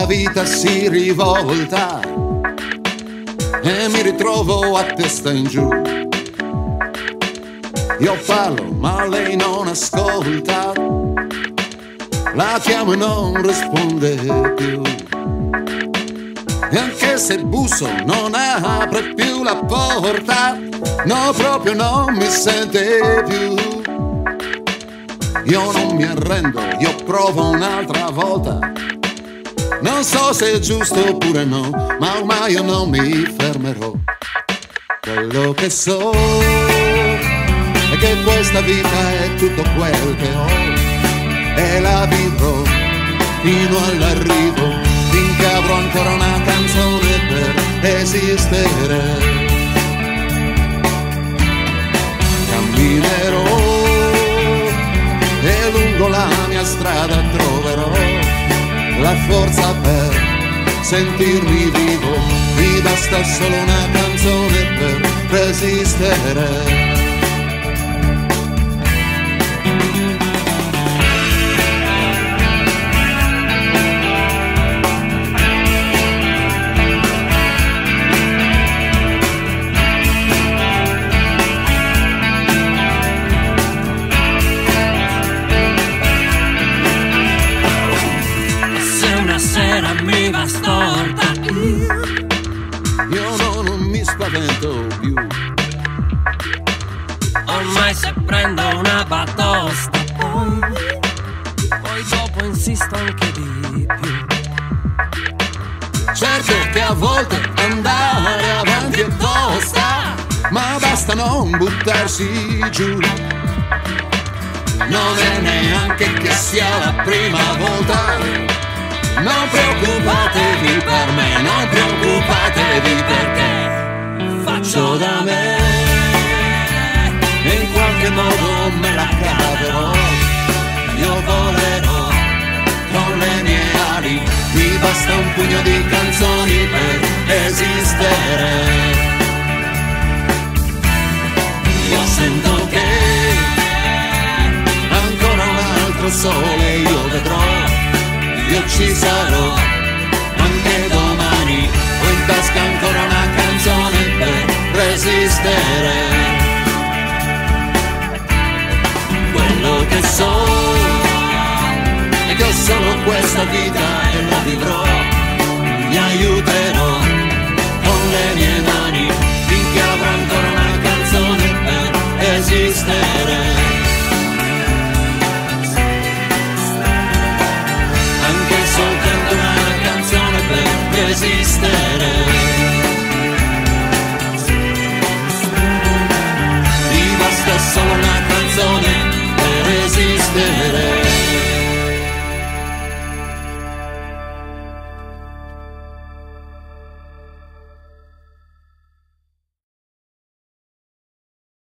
vita si rivolta e mi ritrovo a testa in giù. Io parlo ma lei non ascolta, la chiamo e non risponde più. E anche se busso non apre più la porta, no, proprio non mi sente più. Io non mi arrendo, io provo un'altra volta. Non so se è giusto oppure no, ma ormai io non mi fermerò. Quello che so è che questa vita è tutto quel che ho, e la vivrò fino all'arrivo, finché avrò ancora una canzone per esistere. Camminerò e lungo la mia strada troverò la forza per sentirmi vivo. Mi basta solo una canzone per resistere. Mi va storta, io non mi spavento più. Ormai se prendo una batosta, poi dopo insisto anche di più. Certo che a volte andare avanti è tosta, ma basta non buttarsi giù. Non è neanche che sia la prima volta. Non preoccupatevi per me, non preoccupatevi perché faccio da me e in qualche modo me la caverò. Io volerò con le mie ali, mi basta un pugno di canzoni per esistere. Io sento che ancora un altro sole io vedrò. Io ci sarò anche domani, ho in tasca ancora una canzone per resistere. Quello che so è che ho solo questa vita